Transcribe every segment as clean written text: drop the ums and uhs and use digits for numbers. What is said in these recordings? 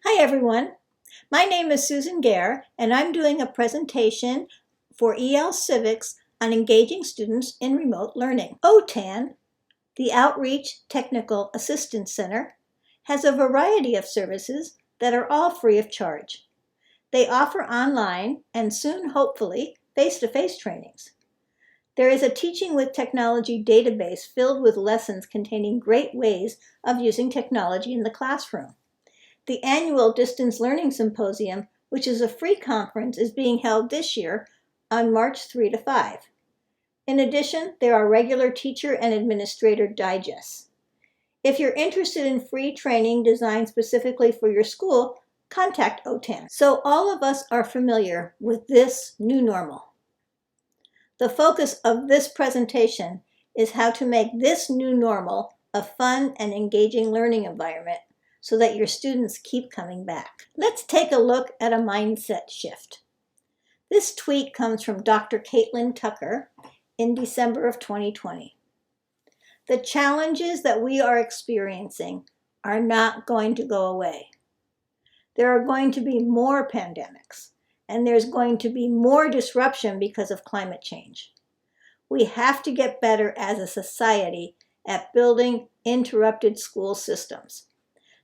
Hi everyone, my name is Susan Gare and I'm doing a presentation for EL Civics on engaging students in remote learning. OTAN, the Outreach Technical Assistance Center, has a variety of services that are all free of charge. They offer online and soon, hopefully, face-to-face trainings. There is a Teaching with Technology database filled with lessons containing great ways of using technology in the classroom. The annual Distance Learning Symposium, which is a free conference, is being held this year on March 3 to 5. In addition, there are regular teacher and administrator digests. If you're interested in free training designed specifically for your school, contact OTAN. So all of us are familiar with this new normal. The focus of this presentation is how to make this new normal a fun and engaging learning environment so that your students keep coming back. Let's take a look at a mindset shift. This tweet comes from Dr. Caitlin Tucker in December of 2020. The challenges that we are experiencing are not going to go away. There are going to be more pandemics, and there's going to be more disruption because of climate change. We have to get better as a society at building interrupted school systems.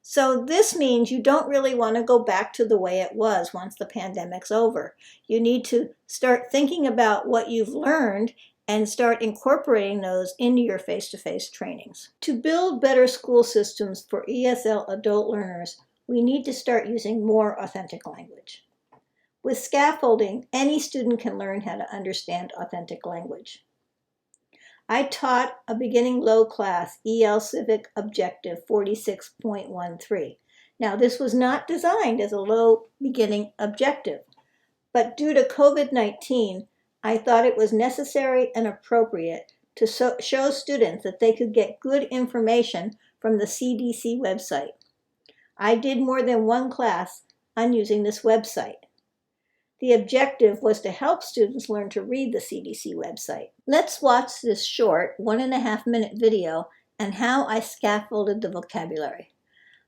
So this means you don't really want to go back to the way it was once the pandemic's over. You need to start thinking about what you've learned and start incorporating those into your face-to-face trainings. To build better school systems for ESL adult learners, we need to start using more authentic language. With scaffolding, any student can learn how to understand authentic language. I taught a beginning low class EL Civic Objective 46.13. Now this was not designed as a low beginning objective, but due to COVID-19, I thought it was necessary and appropriate to show students that they could get good information from the CDC website. I did more than one class on using this website. The objective was to help students learn to read the CDC website. Let's watch this short 1.5-minute video on how I scaffolded the vocabulary.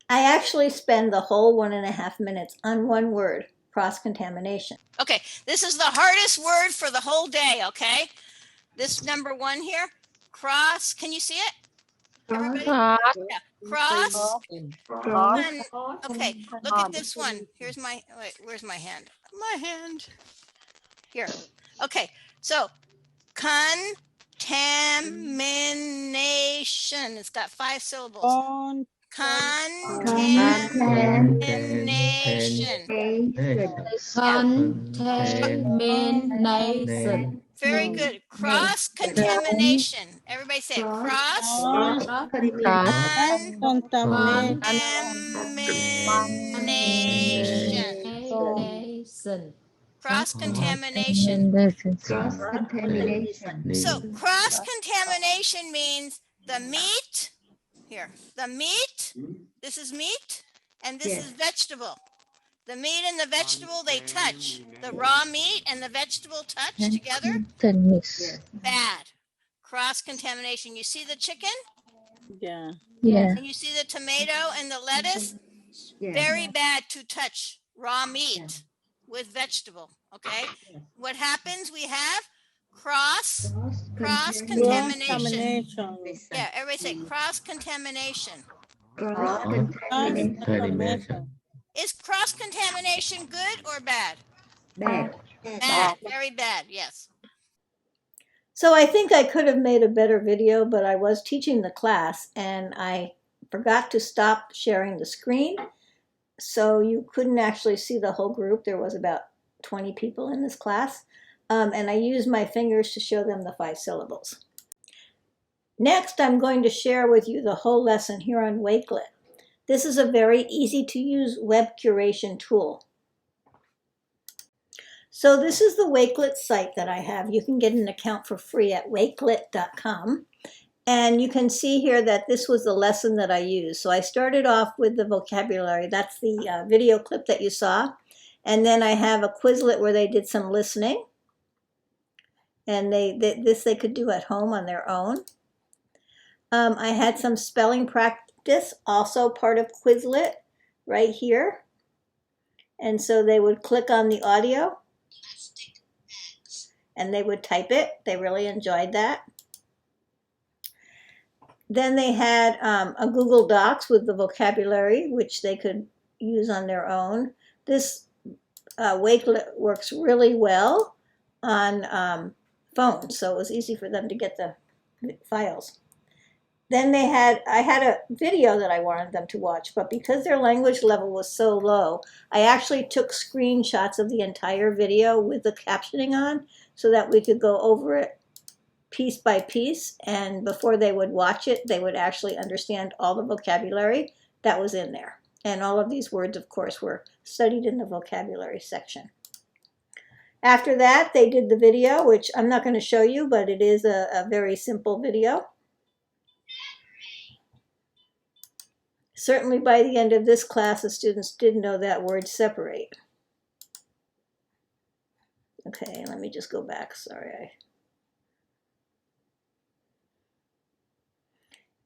I actually spend the whole 1.5 minutes on one word, cross-contamination. Okay, this is the hardest word for the whole day, okay? This number 1 here, cross, can you see it? Everybody? Yeah. Cross. Okay, look at this one. Here's my, wait, where's my hand? My hand. Here. Okay, so contamination. It's got 5 syllables. Contamination. Contamination. Very good. Cross contamination. Everybody say it. Cross contamination. Cross contamination. So cross contamination means the meat. Here, the meat. This is meat, and this is vegetable. The meat and the vegetable, they touch. The raw meat and the vegetable touch together. Bad. Cross-contamination. You see the chicken? Yeah. And you see the tomato and the lettuce? Very bad to touch raw meat with vegetable, okay? What happens? We have cross-contamination. Yeah, everybody say cross-contamination. Is cross-contamination good or bad? Bad. Very bad, yes. So I think I could have made a better video, but I was teaching the class and I forgot to stop sharing the screen. So you couldn't actually see the whole group. There was about 20 people in this class. And I used my fingers to show them the 5 syllables. Next, I'm going to share with you the whole lesson here on Wakelet. This is a very easy to use web curation tool. So this is the Wakelet site that I have. You can get an account for free at wakelet.com. And you can see here that this was the lesson that I used. So I started off with the vocabulary. That's the video clip that you saw. And then I have a Quizlet where they did some listening. And this they could do at home on their own. I had some spelling practice, also part of Quizlet, right here. And so they would click on the audio and they would type it. They really enjoyed that. Then they had a Google Docs with the vocabulary, which they could use on their own. This Wakelet works really well on phones, so it was easy for them to get the files. Then I had a video that I wanted them to watch, but because their language level was so low, I actually took screenshots of the entire video with the captioning on so that we could go over it piece by piece, and before they would watch it, they would actually understand all the vocabulary that was in there. And all of these words, of course, were studied in the vocabulary section. After that, they did the video, which I'm not going to show you, but it is a very simple video. Certainly by the end of this class, the students did know that word separate. Okay, let me just go back, sorry.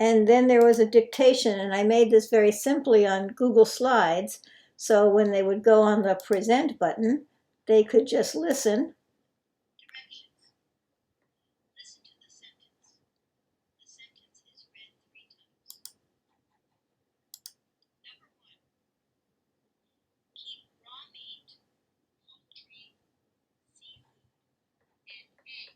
And then there was a dictation, and I made this very simply on Google Slides. So when they would go on the present button, they could just listen. Directions. Listen to the sentence. The sentence is read 3 times. Number 1. Keep raw meat, poultry, seafood, and eggs separate.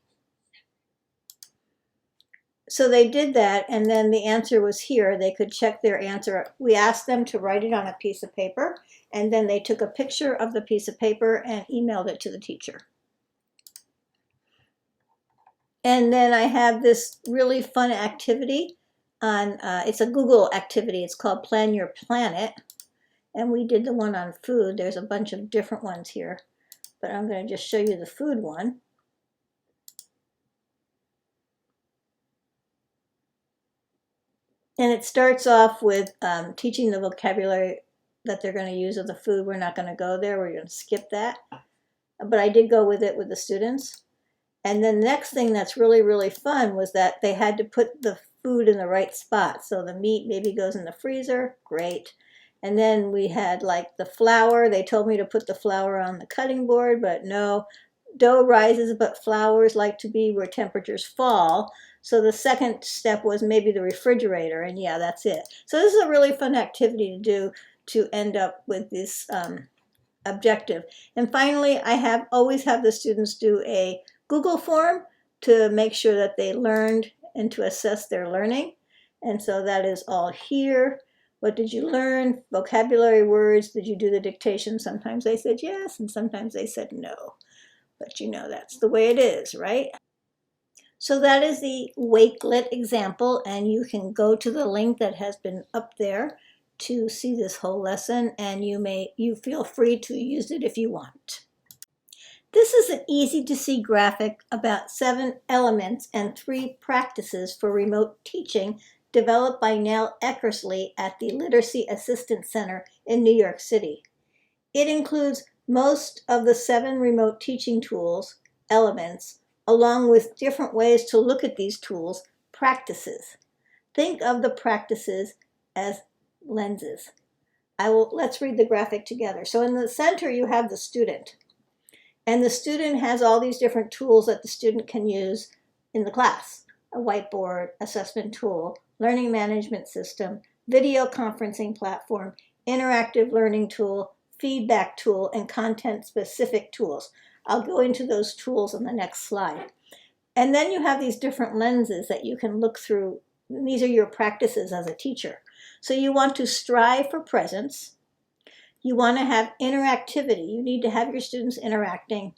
So they did that, and then the answer was here. They could check their answer. We asked them to write it on a piece of paper, and then they took a picture of the piece of paper and emailed it to the teacher. And then I have this really fun activity on, it's a Google activity. It's called Plan Your Planet. And we did the one on food. There's a bunch of different ones here, but I'm going to just show you the food one. And it starts off with teaching the vocabulary that they're going to use of the food. We're not going to go there. We're going to skip that. But I did go with it with the students. And then the next thing that's really, really fun was that they had to put the food in the right spot. So the meat maybe goes in the freezer. Great. And then we had like the flour. They told me to put the flour on the cutting board, but no. Dough rises, but flours like to be where temperatures fall. So the second step was maybe the refrigerator, and yeah, that's it. So this is a really fun activity to do to end up with this objective. And finally, I always have the students do a Google form to make sure that they learned and to assess their learning. And so that is all here. What did you learn? Vocabulary words. Did you do the dictation? Sometimes they said yes, and sometimes they said no. But you know, that's the way it is, right? So that is the Wakelet example, and you can go to the link that has been up there to see this whole lesson, and you feel free to use it if you want. This is an easy to see graphic about 7 elements and 3 practices for remote teaching developed by Nell Eckersley at the Literacy Assistance Center in New York City. It includes most of the 7 remote teaching tools, elements, along with different ways to look at these tools, practices. Think of the practices as lenses. Let's read the graphic together. So in the center you have the student. And the student has all these different tools that the student can use in the class. A whiteboard, assessment tool, learning management system, video conferencing platform, interactive learning tool, feedback tool, and content-specific tools. I'll go into those tools on the next slide. And then you have these different lenses that you can look through. These are your practices as a teacher. So you want to strive for presence. You want to have interactivity. You need to have your students interacting.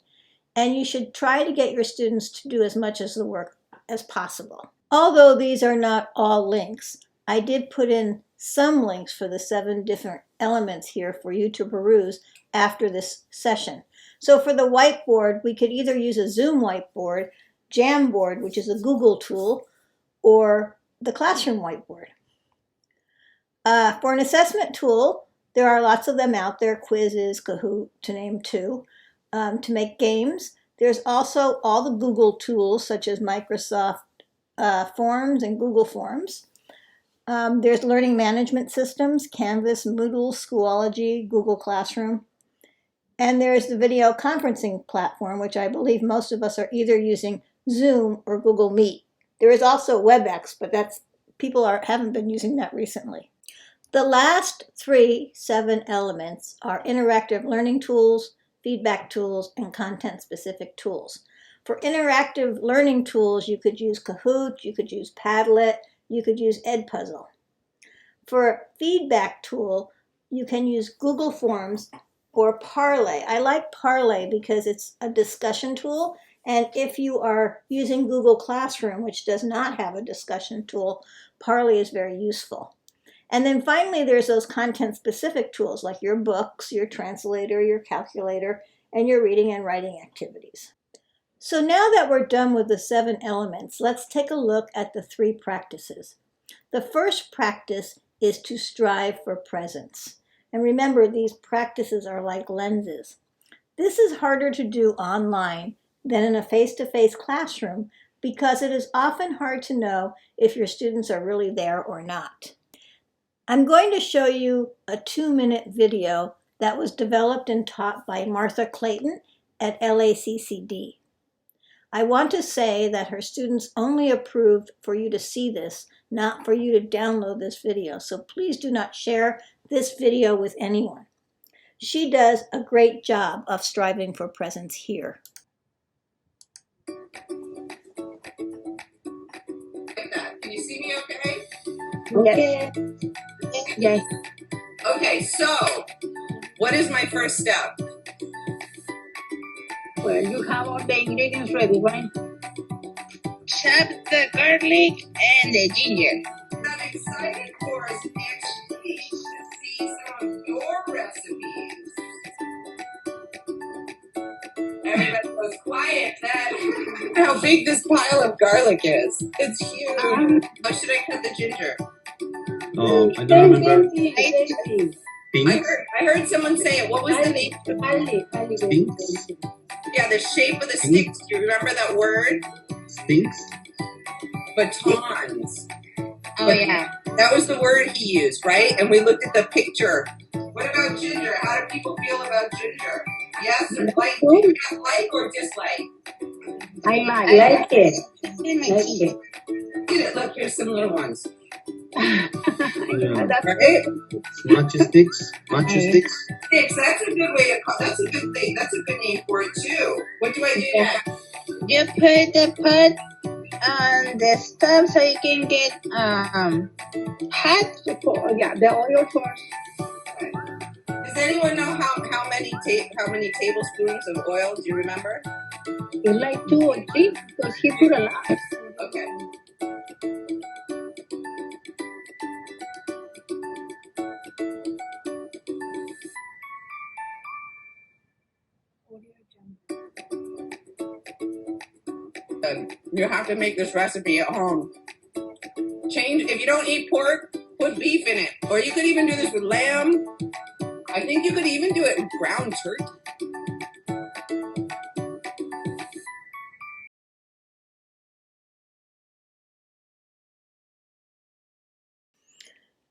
And you should try to get your students to do as much of the work as possible. Although these are not all links, I did put in some links for the 7 different elements here for you to peruse after this session. So for the whiteboard, we could either use a Zoom whiteboard, Jamboard, which is a Google tool, or the classroom whiteboard. For an assessment tool, there are lots of them out there, quizzes, Kahoot, to name 2. To make games, there's also all the Google tools, such as Microsoft Forms and Google Forms. There's learning management systems, Canvas, Moodle, Schoology, Google Classroom. And there's the video conferencing platform, which I believe most of us are either using Zoom or Google Meet. There is also WebEx, but haven't been using that recently. The last 7 elements are interactive learning tools, feedback tools, and content-specific tools. For interactive learning tools, you could use Kahoot, you could use Padlet, you could use Edpuzzle. For feedback tool, you can use Google Forms or Parlay. I like Parlay because it's a discussion tool, and if you are using Google Classroom, which does not have a discussion tool, Parlay is very useful. And then finally, there's those content-specific tools like your books, your translator, your calculator, and your reading and writing activities. So now that we're done with the 7 elements, let's take a look at the 3 practices. The first practice is to strive for presence. And remember, these practices are like lenses. This is harder to do online than in a face-to-face classroom because it is often hard to know if your students are really there or not. I'm going to show you a 2-minute video that was developed and taught by Martha Clayton at LACCD. I want to say that her students only approved for you to see this, not for you to download this video, so please do not share this video with anyone. She does a great job of striving for presence here. Like that. Can you see me okay? Okay. Yes. Okay, so what is my first step? Well, you have all the ingredients ready, right? Chop the garlic and the ginger. I'm excited for us next week to see some of your recipes. Everybody was quiet then. How big this pile of garlic is. It's huge. How should I cut the ginger? I don't remember. I heard someone say it. What was the name? Stinks? Yeah, the shape of the sticks. Do you remember that word? Stinks? Batons. Oh, yeah. That was the word he used, right? And we looked at the picture. What about ginger? How do people feel about ginger? Yes or like? Do you guys like or dislike? I like it. Look at it. Look, here's some little ones. Yeah. Right? Matcha sticks? Matcha sticks? Sticks. That's a good way to call. That's a good thing. That's a good name for it too. What do I do next? You put the pot on the stove so you can get hot. Yeah, the oil first. Does anyone know how many tablespoons of oil? Do you remember? It's like 2 or 3 because he put a lot. Okay. You have to make this recipe at home. If you don't eat pork, put beef in it. Or you could even do this with lamb. I think you could even do it with ground turkey.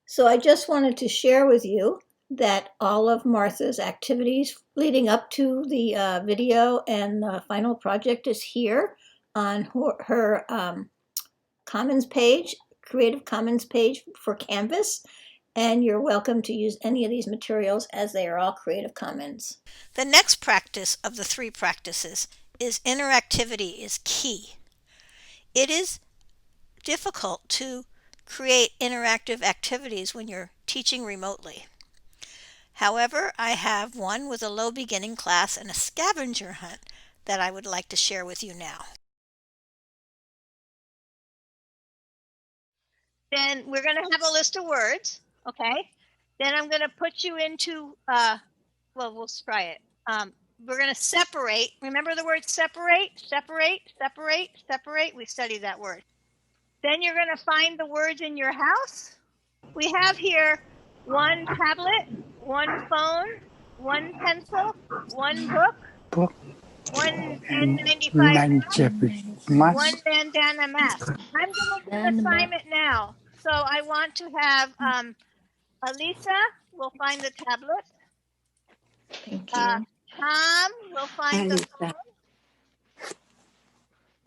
So I just wanted to share with you that all of Martha's activities leading up to the video and the final project is here on her Commons page, Creative Commons page for Canvas, and you're welcome to use any of these materials as they are all Creative Commons. The next practice of the 3 practices is interactivity is key. It is difficult to create interactive activities when you're teaching remotely. However, I have one with a low beginning class and a scavenger hunt that I would like to share with you now. Then we're going to have a list of words, okay? Then I'm going to put you into, we'll try it. We're going to separate. Remember the word separate? Separate, separate, separate. We studied that word. Then you're going to find the words in your house. We have here 1 tablet, 1 phone, 1 pencil, 1 book, 1 N95 mask, 1 bandana mask. I'm going to do an assignment now. So I want to have Alisa will find the tablet. Thank you. Tom will find the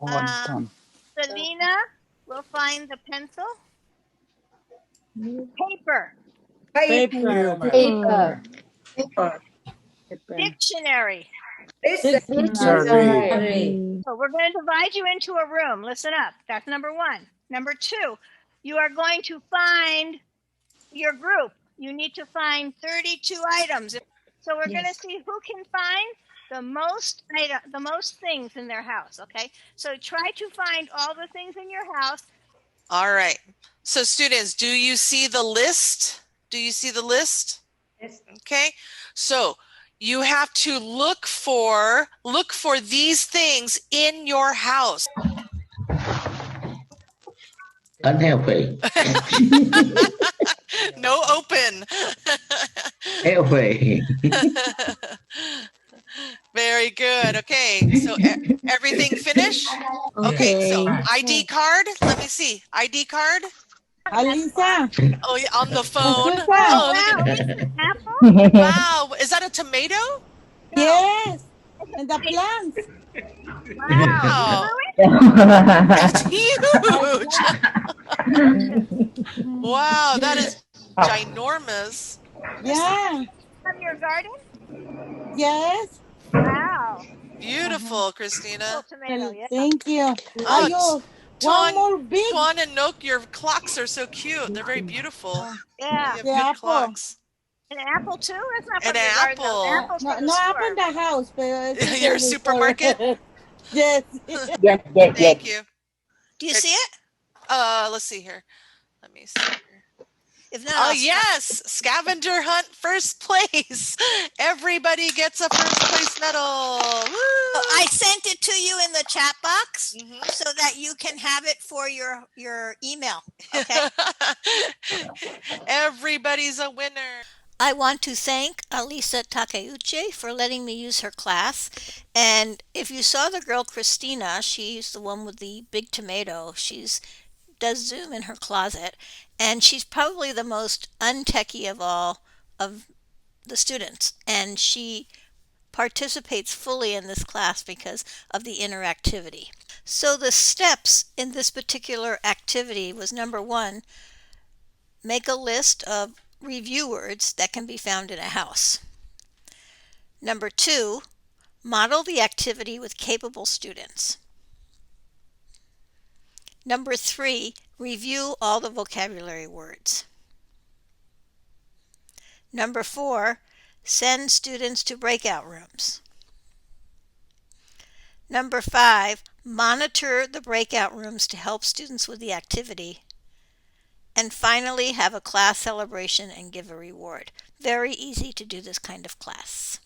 phone. Selena will find the pencil. Paper. Paper. Dictionary. Dictionary. So we're going to divide you into a room. Listen up. That's number one. Number two, you are going to find your group. You need to find 32 items. So we're going to see who can find the most things in their house. Okay. So try to find all the things in your house. All right. So students, do you see the list? Do you see the list? Yes. Okay. So you have to look for these things in your house. Unhealthy. No open. Healthy. Very good. Okay. So everything finished? Okay. So ID card. Let me see. ID card. Alisa. Oh, yeah, on the phone. Susan. Oh, Wow. look at, Apple. wow. Is that a tomato? Yes. And the plants. Wow. That's huge. Wow, that is ginormous. Yeah. From your garden? Yes. Wow. Beautiful, Christina. Tomato, yeah. Thank you. Oh, One more big. Tuan and Nook, your clocks are so cute. They're very beautiful. Yeah. You have The good apple. clocks. An apple too? That's not An from your garden, apple. though. Apple's No, from the no store. up in the house, but it's Your in the supermarket? store. Yes. Thank you. Do you see it? Let's see here. Let me see here. If not, Oh, I'll yes. Scavenger hunt first place. Everybody gets a first place medal. Woo! I sent it to you in the chat box Mhm. so that you can have it for your email. Okay. Everybody's a winner. I want to thank Alisa Takeuchi for letting me use her class. And if you saw the girl Christina, she's the one with the big tomato. She's does Zoom in her closet, and she's probably the most untechy of all of the students. And she participates fully in this class because of the interactivity. So the steps in this particular activity was number one, make a list of review words that can be found in a house. Number two, model the activity with capable students. Number three, review all the vocabulary words. Number four, send students to breakout rooms. Number five, monitor the breakout rooms to help students with the activity. And finally, have a class celebration and give a reward. Very easy to do this kind of class.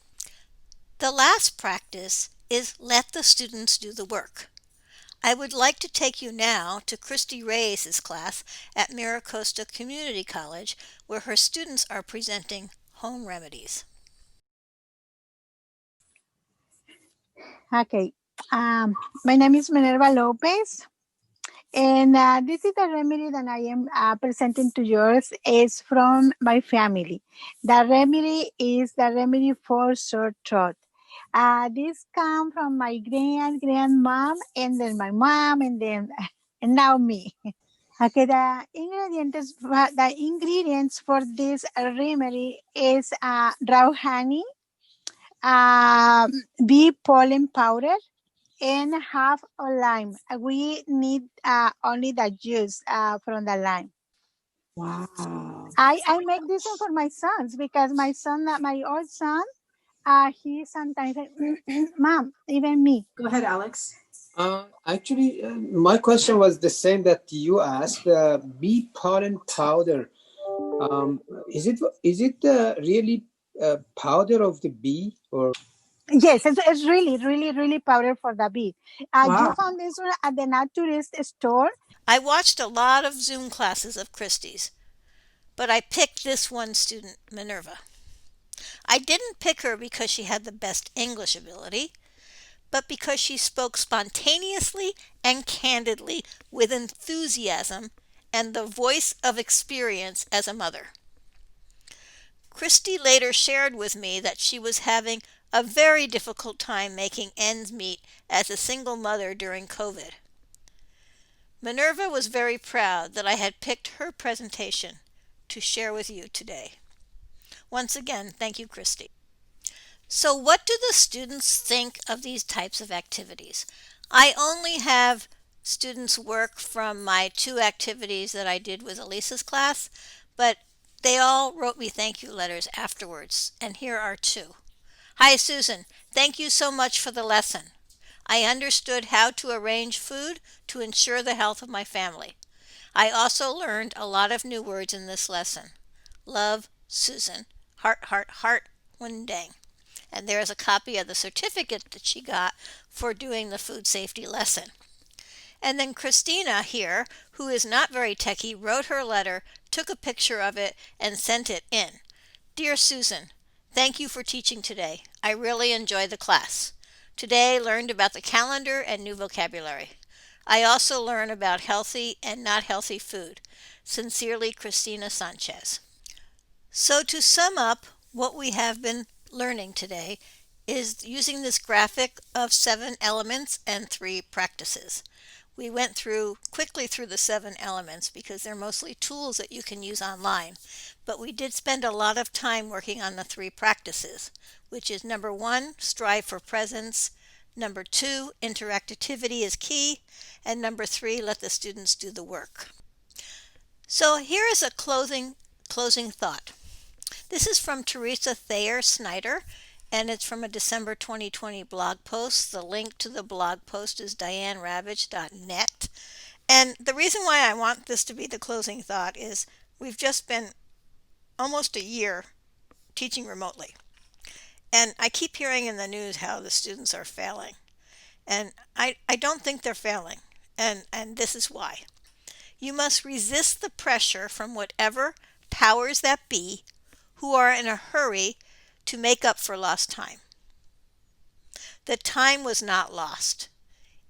The last practice is let the students do the work. I would like to take you now to Christy Reyes' class at Miracosta Community College, where her students are presenting home remedies. Okay. My name is Minerva Lopez, and this is the remedy that I am presenting to yours. Is from my family. The remedy is the remedy for sore throat. This come from my grandmom, and then my mom, and then and now me. Okay, the ingredients for this remedy is raw honey, bee pollen powder, and half a lime. We need only the juice from the lime. Wow. I make this one for my sons because my son, my old son, he sometimes, Mom, even me. Go ahead, Alex. Actually, my question was the same that you asked. Bee pollen powder. Is it really powder of the bee or? Yes, it's really powder for the bee. Wow. You found this one at the naturist store. I watched a lot of Zoom classes of Christy's, but I picked this one student, Minerva. I didn't pick her because she had the best English ability, but because she spoke spontaneously and candidly with enthusiasm and the voice of experience as a mother. Christy later shared with me that she was having a very difficult time making ends meet as a single mother during COVID. Minerva was very proud that I had picked her presentation to share with you today. Once again, thank you, Christy. So what do the students think of these types of activities? I only have students work from my 2 activities that I did with Elisa's class, but they all wrote me thank you letters afterwards, and here are 2. Hi, Susan. Thank you so much for the lesson. I understood how to arrange food to ensure the health of my family. I also learned a lot of new words in this lesson. Love, Susan. Heart, heart, heart, Wendang. And there is a copy of the certificate that she got for doing the food safety lesson. And then Christina here, who is not very techy, wrote her letter, took a picture of it, and sent it in. Dear Susan, thank you for teaching today. I really enjoyed the class. Today I learned about the calendar and new vocabulary. I also learned about healthy and not healthy food. Sincerely, Christina Sanchez. So to sum up, what we have been learning today is using this graphic of 7 elements and 3 practices. We went quickly through the 7 elements because they're mostly tools that you can use online, but we did spend a lot of time working on the 3 practices, which is number 1, strive for presence, number 2, interactivity is key, and number 3, let the students do the work. So here is a closing thought. This is from Teresa Thayer Snyder, and it's from a December 2020 blog post. The link to the blog post is dianeravage.net. And the reason why I want this to be the closing thought is we've just been almost a year teaching remotely. And I keep hearing in the news how the students are failing. And I don't think they're failing. And this is why. You must resist the pressure from whatever powers that be who are in a hurry to make up for lost time. The time was not lost.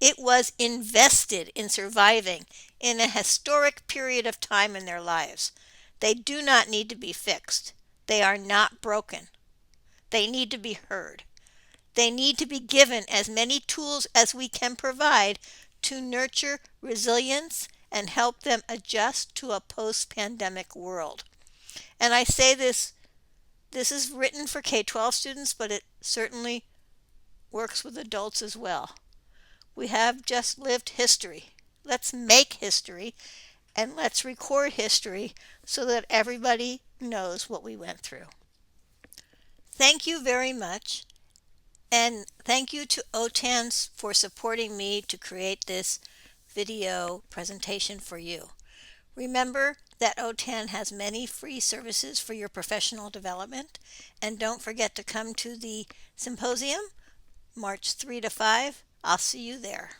It was invested in surviving in a historic period of time in their lives. They do not need to be fixed. They are not broken. They need to be heard. They need to be given as many tools as we can provide to nurture resilience and help them adjust to a post-pandemic world. And I say this is written for K-12 students, but it certainly works with adults as well. We have just lived history. Let's make history and let's record history so that everybody knows what we went through. Thank you very much. And thank you to OTAN for supporting me to create this video presentation for you. Remember that OTAN has many free services for your professional development. And don't forget to come to the symposium, March 3 to 5. I'll see you there.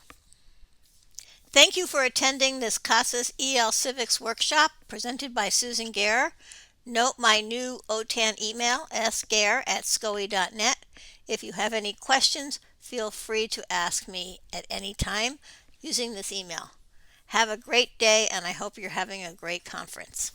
Thank you for attending this CASAS EL Civics workshop presented by Susan Gare. Note my new OTAN email, sgare@scoe.net. If you have any questions, feel free to ask me at any time using this email. Have a great day, and I hope you're having a great conference.